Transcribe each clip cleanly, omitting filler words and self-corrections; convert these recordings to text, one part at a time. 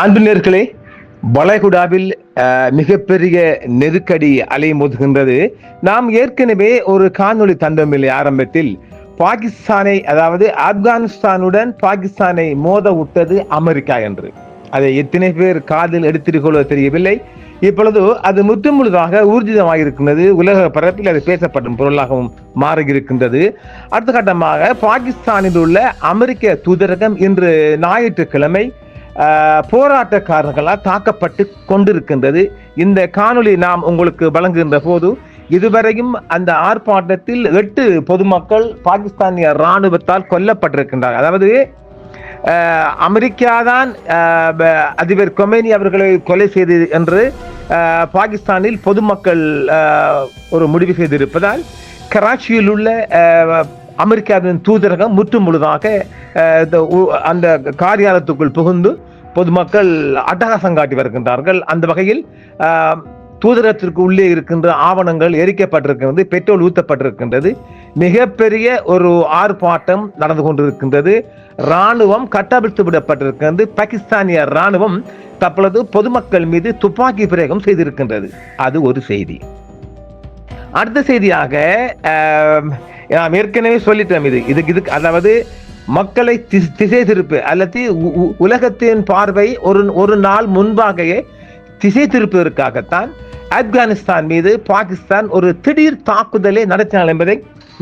அன்பு நேயர்களே, வளைகுடாவில் மிகப்பெரிய நெருக்கடி அலைமோதுகின்றது. நாம் ஏற்கனவே ஒரு காணொளி தந்தமில்லை ஆரம்பத்தில். பாகிஸ்தானை, அதாவது ஆப்கானிஸ்தானுடன் பாகிஸ்தானை மோத விட்டது அமெரிக்கா என்று. அதை எத்தனை பேர் காதில் எடுத்திருக்கொள்ள தெரியவில்லை. இப்பொழுது அது முற்றுமுழுதாக ஊர்ஜிதமாக இருக்கின்றது. உலக பரப்பில் அது பேசப்படும் பொருளாகவும் மாறியிருக்கின்றது. அடுத்த கட்டமாக பாகிஸ்தானில் உள்ள அமெரிக்க தூதரகம் இன்று ஞாயிற்றுக்கிழமை போராட்டக்காரர்களால் தாக்கப்பட்டு கொண்டிருக்கின்றது. இந்த காணொளி நாம் உங்களுக்கு வழங்குகின்ற போது இதுவரையும் அந்த ஆர்ப்பாட்டத்தில் 8 பொதுமக்கள் பாகிஸ்தானிய இராணுவத்தால் கொல்லப்பட்டிருக்கின்றார். அதாவது அமெரிக்கா தான் அதிபர் கொமேனி அவர்களை கொலை செய்தது என்று பாகிஸ்தானில் பொதுமக்கள் ஒரு முடிவு செய்திருப்பதால் கராச்சியில் உள்ள அமெரிக்காவின் தூதரகம் முற்றுமுழுதாக அந்த காரியாலயத்துக்குள் புகுந்து பொதுமக்கள் அட்டகாசம் காட்டி வருகின்றார்கள். அந்த வகையில் தூதரகத்திற்கு உள்ளே இருக்கின்ற ஆவணங்கள் எரிக்கப்பட்டிருக்கின்றது, பெட்ரோல் ஊற்றப்பட்டிருக்கின்றது. மிகப்பெரிய ஒரு ஆர்ப்பாட்டம் நடந்து கொண்டிருக்கின்றது. இராணுவம் கட்டவிழ்த்து விடப்பட்டிருக்கின்றது. பாகிஸ்தானிய இராணுவம் தற்பொழுது பொதுமக்கள் மீது துப்பாக்கி பிரயோகம் செய்திருக்கின்றது. அது ஒரு செய்தி. அடுத்த செய்தியாக நாம் ஏற்கனவே சொல்லிட்டோம். இதுக்கு அதாவது மக்களை திசை திருப்பு அல்லது உலகத்தின் பார்வை ஒரு நாள் முன்பாகவே திசை திருப்பதற்காகத்தான் ஆப்கானிஸ்தான் மீது பாகிஸ்தான் ஒரு திடீர் தாக்குதலை நடத்தினார் என்பதை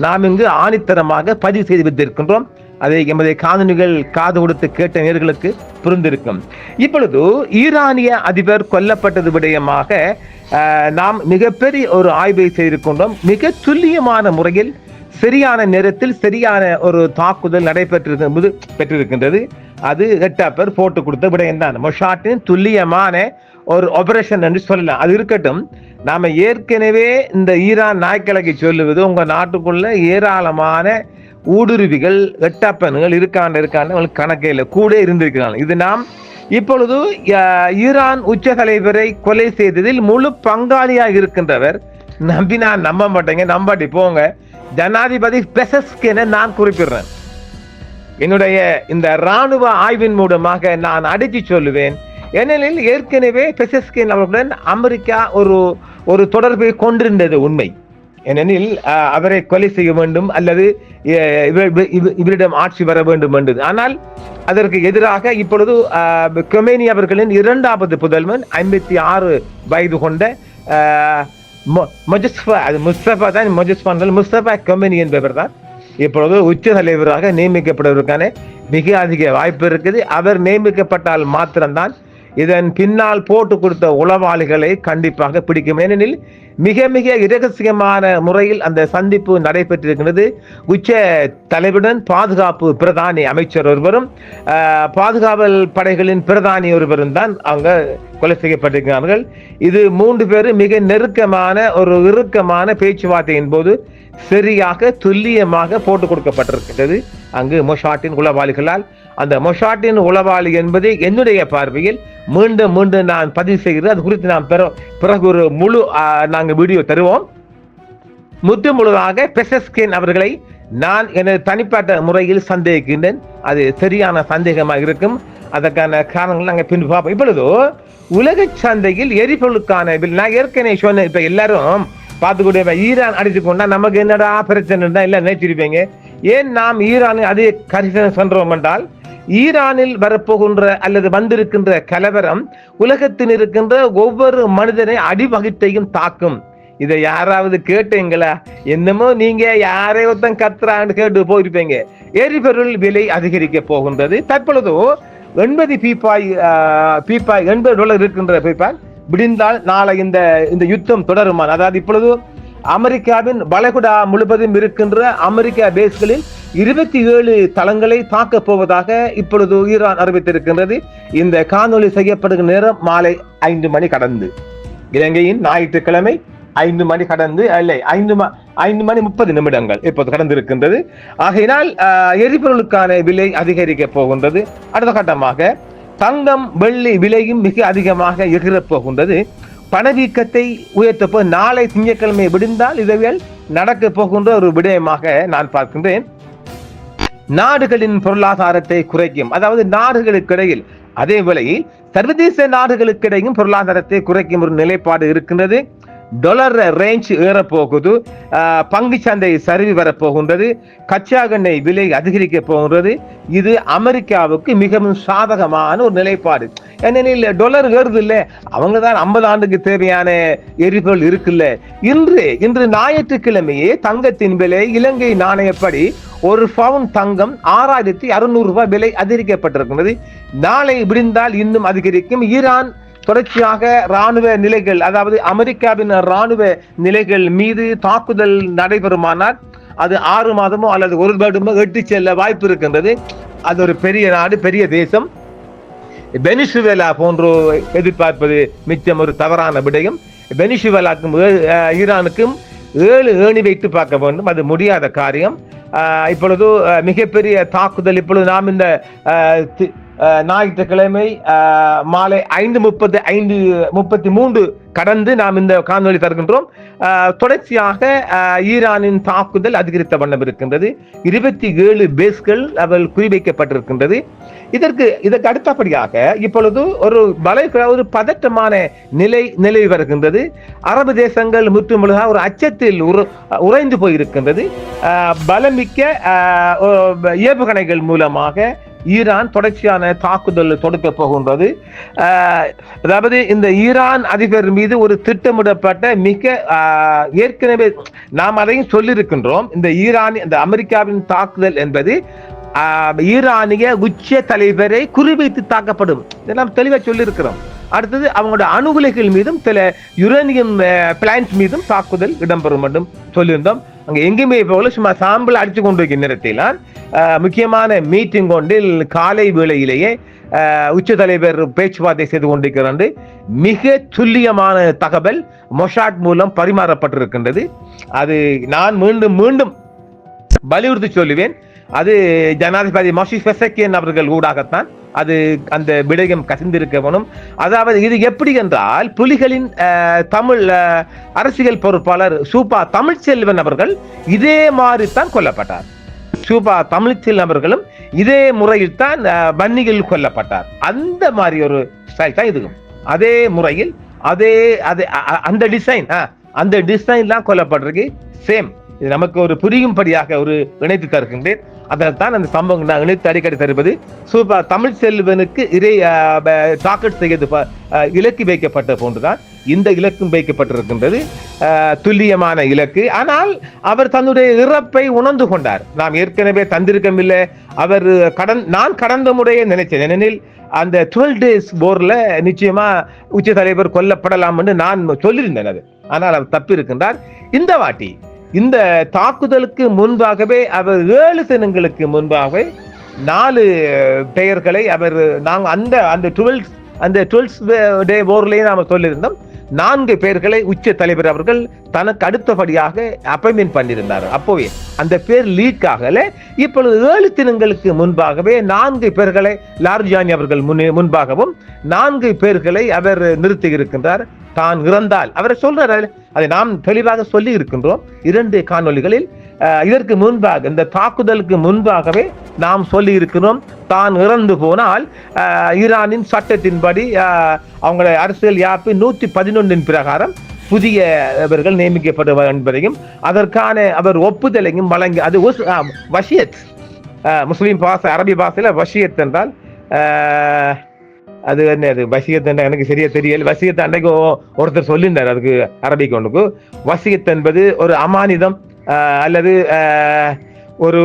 நாம் இங்கு ஆணித்தரமாக பதிவு செய்து வைத்திருக்கின்றோம். அதை எமது காணொளிகள் காது கொடுத்து கேட்ட நேயர்களுக்கு புரிந்திருக்கும். இப்பொழுது ஈரானிய அதிபர் கொல்லப்பட்டது விடயமாக நாம் மிகப்பெரிய ஒரு ஆய்வை செய்திருக்கின்றோம். மிக துல்லியமான முறையில் சரியான நேரத்தில் சரியான ஒரு தாக்குதல் பெற்றிருக்கின்றது. அது ஹெட்டாப்பர் போட்டு கொடுத்த விடயம் தான். மொஷாட்டின் துல்லியமான ஒரு ஆபரேஷன் என்று சொல்லலாம். அது இருக்கட்டும். நாம ஏற்கனவே இந்த ஈரான் நாய்க்கிழக்கு சொல்லுவது உங்க நாட்டுக்குள்ள ஏராளமான ஊடுருவிகள் ஹெட்டாப்பன்கள் இருக்காண்டு கணக்கையில் கூட இருந்திருக்கிறாங்க. இது நாம் இப்பொழுது ஈரான் உச்ச தலைவரை கொலை செய்ததில் முழு பங்காளியாக இருக்கின்றவர் நம்பினா நம்ப மாட்டேங்க, நம்பாட்டி போங்க. ஜனாதிபதி பெசஸ்கினை நான் குறிப்பிடுறேன். என்னுடைய இந்த இராணுவ ஆய்வின் மூலமாக நான் அடித்து சொல்லுவேன். ஏனெனில் ஏற்கனவே பெசஸ்கின் அவர்களுடன் அமெரிக்கா ஒரு தொடர்பை கொண்டிருந்தது உண்மை. ஏனெனில் அவரை கொலை செய்ய வேண்டும் அல்லது இவரிடம் ஆட்சி வர வேண்டும் என்று. ஆனால் அதற்கு எதிராக இப்பொழுது கொமேனி அவர்களின் 2வது புதல்வன் 56 வயது கொண்ட முஸ்தபா கொமேனி என்பவர் தான் இப்பொழுது உச்ச தலைவராக நியமிக்கப்படுவதற்கான மிக அதிக வாய்ப்பு இருக்குது. அவர் நியமிக்கப்பட்டால் மாத்திரம்தான் இதன் பின்னால் போட்டு கொடுத்த உளவாளிகளை கண்டிப்பாக பிடிக்கும். ஏனெனில் மிக மிக இரகசியமான முறையில் அந்த சந்திப்பு நடைபெற்றிருக்கிறது. உச்ச தலைவருடன் பாதுகாப்பு பிரதானி அமைச்சர் ஒருவரும் பாதுகாவல் படைகளின் பிரதானி ஒருவரும் தான் அவங்க கொலை செய்யப்பட்டிருக்கிறார்கள். இது 3 பேரும் மிக நெருக்கமான ஒரு இறுக்கமான பேச்சுவார்த்தையின் போது சரியாக துல்லியமாக போட்டு கொடுக்கப்பட்டிருக்கிறது அங்கு மொஷாட்டின் உளவாளிகளால். அந்த மொஷாட்டின் உளவாளி என்பது என்னுடைய பார்வையில் மீண்டும் நான் பதிவு செய்கிறது. அது குறித்து நாம் பிறகு ஒரு முழு நாங்கள் வீடியோ தருவோம். முழுதாக பெசஸ்கின் அவர்களை நான் எனது தனிப்பட்ட முறையில் சந்தேகிக்கின்றேன். அது சரியான சந்தேகமாக இருக்கும். அதற்கான காரணங்கள் நாங்கள் பின்பு பார்ப்போம். இப்பொழுது உலக சந்தையில் எரிபொருளுக்கான நான் ஏற்கனவே சொன்னேன். இப்ப எல்லாரும் பார்த்துக்கூடிய ஈரான் அடிச்சு கொண்டா நமக்கு என்னடா பிரச்சனை தான் இல்லை நினைச்சிருப்பீங்க. ஏன் நாம் ஈரானை அதே கரிசனை சென்றோம் என்றால், ஈரானில் வரப்போகின்ற அல்லது வந்திருக்கின்ற கலவரம் உலகத்தில் இருக்கின்ற ஒவ்வொரு மனிதனை அடிவகிட்டையும் தாக்கும். இதை யாராவது கேட்டீங்களா? என்னமோ நீங்க யாரை ஒருத்தன் கத்துறான்னு கேட்டு போயிருப்பீங்க. எரிபொருள் விலை அதிகரிக்க போகின்றது. தற்பொழுது 80 பீப்பாய் $80 இருக்கின்ற பீப்பாய் விடிந்தால் நாளை இந்த யுத்தம் தொடருமான். அதாவது இப்பொழுது அமெரிக்காவின் வளைகுடா முழுவதும் இருக்கின்ற அமெரிக்கா பேஸ்களில் 27 தளங்களை தாக்கப் போவதாக இப்பொழுது ஈரான் அறிவித்திருக்கின்றது. இந்த காணொலி செய்யப்படுகிற நேரம் மாலை 5 மணி கடந்து, இலங்கையின் ஞாயிற்றுக்கிழமை 5 மணி கடந்து, இல்லை 5 மணி 30 நிமிடங்கள் இப்போது கடந்திருக்கின்றது. ஆகையினால் எரிபொருளுக்கான விலை அதிகரிக்க போகின்றது. அடுத்த கட்டமாக தங்கம் வெள்ளி விலையும் மிக அதிகமாக எகிரப் போகின்றது. பணவீக்கத்தை உயர்த்தப்போ நாளை திங்கட்கிழமை விடிந்தால் இதுவில் நடக்க போகின்ற ஒரு விடயமாக நான் பார்க்கின்றேன். நாடுகளின் பொருளாதாரத்தை குறைக்கும். அதாவது நாடுகளுக்கு இடையில், அதே வேளையில் சர்வதேச நாடுகளுக்கு இடையும் பொருளாதாரத்தை குறைக்கும் ஒரு நிலைப்பாடு இருக்கின்றது. டாலர் ரேஞ்ச் ஏறப்போகுது, பங்கு சந்தை சரிவு வரப்போகின்றது, கச்சா எண்ணெய் விலை அதிகரிக்க போகின்றது. இது அமெரிக்காவுக்கு மிகவும் சாதகமான ஒரு நிலைப்பாடு. ஏனெனில் டாலர் ஏறுது இல்லை, அவங்க தான் 50 ஆண்டுக்கு தேவையான எரிபொருள் இருக்குல்ல. இன்று ஞாயிற்றுக்கிழமையே தங்கத்தின் விலை இலங்கை நாணயப்படி ஒரு பவுன் தங்கம் 6600 ரூபாய் விலை அதிகரிக்கப்பட்டிருக்கிறது. நாளை விடிந்தால் இன்னும் அதிகரிக்கும். ஈரான் தொடர்ச்சியாக ராணுவ நிலைகள், அதாவது அமெரிக்காவின் ராணுவ நிலைகள் மீது தாக்குதல் நடைபெறுமானால் அது 6 மாதமோ அல்லது 1 வருடமோ எட்டு செல்ல வாய்ப்பு இருக்கின்றது. அது ஒரு பெரிய நாடு, பெரிய தேசம். வெனிசுவேலா போன்று எதிர்பார்ப்பது மிச்சம் ஒரு தவறான விடயம். வெனிசுவேலாக்கும் ஈரானுக்கும் 7 ஏணி வைத்து பார்க்க வேண்டும், அது முடியாத காரியம். இப்பொழுது மிகப்பெரிய தாக்குதல். இப்பொழுது நாம் இந்த ஞாயிற்றுக்கிழமை மாலை 5:33 கடந்து நாம் இந்த காணொலி தருகின்றோம். தொடர்ச்சியாக ஈரானின் தாக்குதல் அதிகரித்த வண்ணம் இருக்கின்றது. 27 பேஸ்கள் அவள் குறிவைக்கப்பட்டிருக்கின்றது. இதற்கு அடுத்தபடியாக இப்பொழுது ஒரு பதற்றமான நிலை வருகின்றது. அரபு தேசங்கள் முற்றுமுழுக ஒரு அச்சத்தில் உறைந்து போயிருக்கின்றது. பலமிக்க ஏவுகணைகள் மூலமாக ஈரான் தொடர்ச்சியான தாக்குதல் தொடுக்க போகின்றது. அதாவது இந்த ஈரான் அதிபர் மீது ஒரு திட்டமிடப்பட்ட ஏற்கனவே நாம் அதையும் சொல்லியிருக்கின்றோம். இந்த அமெரிக்காவின் தாக்குதல் என்பது ஈரானிய உச்ச தலைவரை குறிவைத்து தாக்கப்படும். இதெல்லாம் தெளிவாக சொல்லியிருக்கிறோம். அடுத்தது அவங்களோட அணுகுலைகள் மீதும் சில யுரேனியம் பிளான்ட் மீதும் தாக்குதல் இடம்பெறும் என்றும் சொல்லியிருந்தோம். அங்க எங்குமே போல சும்மா சாம்பிள் அடிச்சு கொண்டு வைக்கும் நேரத்தில் முக்கியமான மீட்டிங் கொண்டில் காலை வேளையிலேயே உச்ச தலைவர் பேச்சுவார்த்தை செய்து கொண்டிருக்கிறது. மிக துல்லியமான தகவல் மொசாட் மூலம் பரிமாறப்பட்டிருக்கின்றது. அது நான் மீண்டும் மீண்டும் வலியுறுத்தி சொல்லுவேன். அது ஜனாதிபதி மொஷித் பெசக்கியன் அவர்கள் ஊடாகத்தான் அந்த விடயம் கசிந்திருக்க வேணும். அதாவது இது எப்படி என்றால், புலிகளின் தமிழ் அரசியல் பொறுப்பாளர் சூப்பா தமிழ்ச்செல்வன் அவர்கள் இதே மாதிரி தான் கொல்லப்பட்டார். சூப்பா தமிழ்ச்செல்வன் அவர்களும் இதே முறையில் தான் வன்னியில் கொல்லப்பட்டார். அந்த மாதிரி ஒரு ஸ்டைல் தான் இதுவும். அதே முறையில் அந்த டிசைன் தான் கொல்லப்பட்டிருக்கு. சேம். இது நமக்கு ஒரு புரியும்படியாக ஒரு இணைத்து தருகின்றேன். அதைத்தான் அந்த சம்பவம் நான் இணைத்து அடிக்கடி தருவது. சூப்பா தமிழ்ச்செல்வனுக்கு டாக்கெட் செய்து இலக்கு வைக்கப்பட்ட போன்றுதான் இந்த இலக்கும் வைக்கப்பட்டிருக்கின்றது. துல்லியமான இலக்கு. ஆனால் அவர் தன்னுடைய இறப்பை உணர்ந்து கொண்டார். நாம் ஏற்கனவே தந்திருக்கவில்லை. அவர் நான் கடந்த முறையே நினைச்சேன். ஏனெனில் அந்த 12 days போர்ல நிச்சயமா உச்ச தலைவர் கொல்லப்படலாம் என்று நான் சொல்லியிருந்தேன். அது ஆனால் அவர் தப்பி இருக்கின்றார். இந்த வாட்டி இந்த தாக்குதலுக்கு முன்பாகவே அவர் 7 தினங்களுக்கு முன்பாகவே 4 பெயர்களை அந்த 12th day போர்லயே நாம சொல்லியிருந்தோம். 4 பேர்களை உச்ச தலைவர் அவர்கள் தனக்கு அடுத்தபடியாக அப்பாயின்மெண்ட் பண்ணியிருந்தார். அப்போவே அந்த பேர் லீக் ஆகல. இப்பொழுது 7 தினங்களுக்கு முன்பாகவே 4 பேர்களை லார்ஜானி அவர்கள் முன்பாகவும் 4 பேர்களை அவர் நிறுத்தி இருக்கின்றார். தான் இறந்தால் அவரை சொல்றாரு. அதை நாம் தெளிவாக சொல்லி இருக்கின்றோம் 2 காணொலிகளில். இதற்கு முன்பாக, இந்த தாக்குதலுக்கு முன்பாகவே நாம் சொல்லி இருக்கிறோம், தான் இறந்து போனால் ஈரானின் சட்டத்தின்படி அவங்களுடைய அரசியல் யாப்பு 111 பிரகாரம் புதியவர்கள் நியமிக்கப்படுவார் என்பதையும் அதற்கான அவர் ஒப்புதலையும் வழங்கி, அது வஷியத், முஸ்லீம் பாச அரபி பாசையில வஷியத் என்றால் அது என்ன, அது வசியத் எனக்கு சரியா தெரியல. வசியத் அன்றைக்கு ஒருத்தர் சொல்லியிருந்தார். அதுக்கு அரபிக்கு ஒன்றுக்கு வசியத் என்பது ஒரு அமானிதம் அல்லது ஒரு,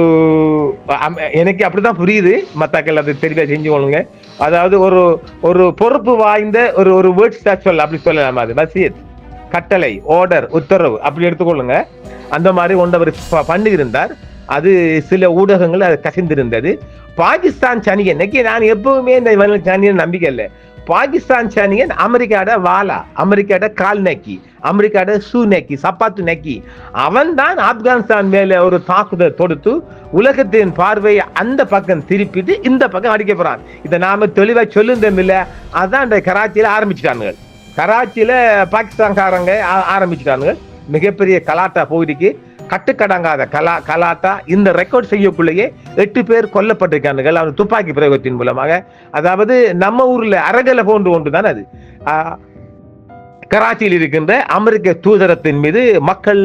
எனக்கு அப்படிதான் புரியுது. மத்தாக்கள் அது தெரியல, செஞ்சு கொள்ளுங்க. அதாவது ஒரு பொறுப்பு வாய்ந்த ஒரு வேர்ட்ஸ் சொல்ல, அப்படி சொல்லலாம். அது வசியத், கட்டளை, ஆர்டர், உத்தரவு, அப்படி எடுத்துக்கொள்ளுங்க. அந்த மாதிரி ஒன்றவர் பண்ணியிருந்தார். அது சில ஊடகங்கள் அது கசிந்திருந்தது. பாகிஸ்தான் சனியன், நான் எப்பவுமே இந்த சனியன் நம்பிக்கை இல்லை. பாகிஸ்தான் சனியன் அமெரிக்காட வாலா, அமெரிக்காட கால் நக்கி, அமெரிக்காட ஷூ நக்கி, சப்பாத்து நக்கி, அவன் தான் ஆப்கானிஸ்தான் மேல ஒரு தாக்குதல் தொடுத்து உலகத்தின் பார்வையை அந்த பக்கம் திருப்பிட்டு இந்த பக்கம் அடிக்க போறான். இதை நாம தெளிவா சொல்லுந்தோம் இல்ல. அதான் இந்த கராச்சியில ஆரம்பிச்சுட்டானுங்க. கராச்சியில பாகிஸ்தான்காரங்க ஆரம்பிச்சுட்டானுங்க. மிகப்பெரிய கலாட்டா போயிருக்கு. கட்டுக்கடங்காத கலாத்தா இந்த ரெக்கார்ட் செய்யக்குள்ளேயே 8 பேர் கொல்லப்பட்டிருக்கார்கள் அவர் துப்பாக்கி பிரயோகத்தின் மூலமாக. அதாவது நம்ம ஊர்ல அரகலை போன்று ஒன்றுதான் அது. கராச்சியில் இருக்கின்ற அமெரிக்க தூதரத்தின் மீது மக்கள்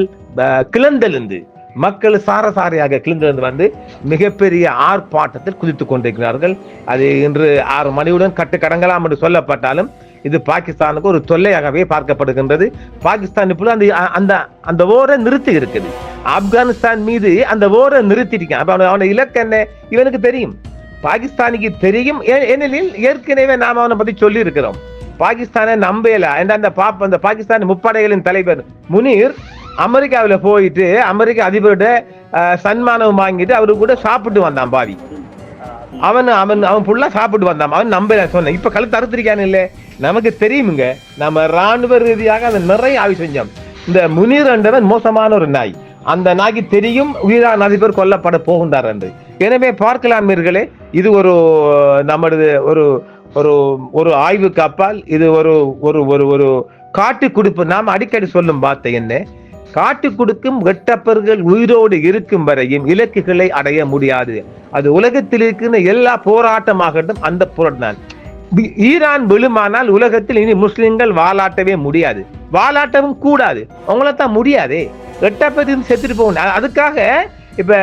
கிளந்தெழுந்து மக்கள் சாரசாரியாக கிளந்தெழுந்து வந்து மிகப்பெரிய ஆர்ப்பாட்டத்தில் குதித்துக் கொண்டிருக்கிறார்கள். அது இன்று 6 மணியுடன் கட்டுக்கடங்கலாம் என்று சொல்லப்பட்டாலும் இது பாகிஸ்தானுக்கு ஒரு தொல்லையாகவே பார்க்கப்படுகின்றது. பாகிஸ்தான் இப்போ அந்த ஓரை நிறுத்தி இருக்குது. ஆப்கானிஸ்தான் மீது அந்த ஓரை நிறுத்திருக்கான். அப்ப அவன இலக்கு என்ன இவனுக்கு தெரியும், பாகிஸ்தானுக்கு தெரியும். ஏனெனில் ஏற்கனவே நாம் அவனை பத்தி சொல்லி இருக்கிறோம். பாகிஸ்தானை நம்பல. அந்த பாகிஸ்தான் முப்படைகளின் தலைவர் முனீர் அமெரிக்காவில் போயிட்டு அமெரிக்க அதிபரோட சன்மானம் வாங்கிட்டு அவரு கூட சாப்பிட்டு வந்தான். பாவி அவன் ஃபுல்லா சாப்பிட்டு வந்தான். அவன் நம்பல சொன்ன. இப்ப கழுத்து அறுத்திருக்கானு இல்ல, நமக்கு தெரியுமுங்க. நம்ம ராணுவ ரீதியாக அதை நிறைய ஆய்வு செஞ்சோம். இந்த முனீர் என்றவன் மோசமான ஒரு நாய். அந்த நாய்க்கு தெரியும் ஈரான் அதிபர் கொல்லப்பட போகின்றார் என்று. எனவே பார்க்கலாமீர்களே, இது ஒரு நமது ஒரு ஒரு ஒரு ஆய்வுக்கு அப்பால் இது ஒரு ஒரு ஒரு ஒரு காட்டு குடுப்பு. நாம் அடிக்கடி சொல்லும் வார்த்தை என்ன, காட்டு கொடுக்கும் வெட்டப்பர்கள் உயிரோடு இருக்கும் வரையும் இலக்குகளை அடைய முடியாது. அது உலகத்தில் இருக்கின்ற எல்லா போராட்டமாகட்டும் அந்த போராட்டம். ஈரான் விழுமானால் உலகத்தில் இனி முஸ்லிம்கள் வாலாட்டவே முடியாது, வாலாட்டவும் கூடாது. அவங்களத்தான் முடியாதே, வெட்டப்பதி செத்துட்டு போகணும். அதுக்காக இப்ப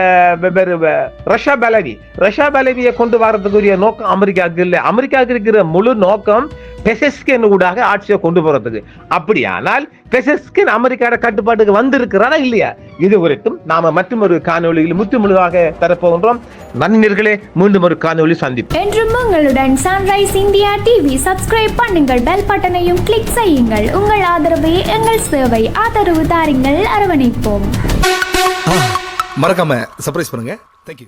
ரஷ்யா பலவியை கொண்டு வரதுக்குரிய நோக்கம் அமெரிக்காவுக்கு இல்லை. அமெரிக்காவுக்கு இருக்கிற முழு நோக்கம் பெசஸ்கின் ஊடாக ஆட்சியை கொண்டு போறதுக்கு. அப்படியானால் பெசஸ்கின் அமெரிக்காவோட கட்டுப்பாட்டுக்கு வந்திருக்கிறாரா இல்லையா? இது வரைக்கும் நாம மற்றும் ஒரு காணொலியில் முற்றுமுழுதாக தரப்போகின்றோம். நண்பர்களே, மீண்டும் ஒரு காணொலி சந்திப்போம். என்றும் உங்களுடன் சன்ரைஸ் இந்தியா டிவி. சப்ஸ்கிரைப் பண்ணுங்கள், பெல் பட்டனையும் கிளிக் செய்யுங்கள். உங்கள் ஆதரவே எங்கள் சேவை. ஆதரவு தாருங்கள், அரவணைப்போம். மறக்காம சர்ப்ரைஸ் பண்ணுங்க. தேங்க்யூ.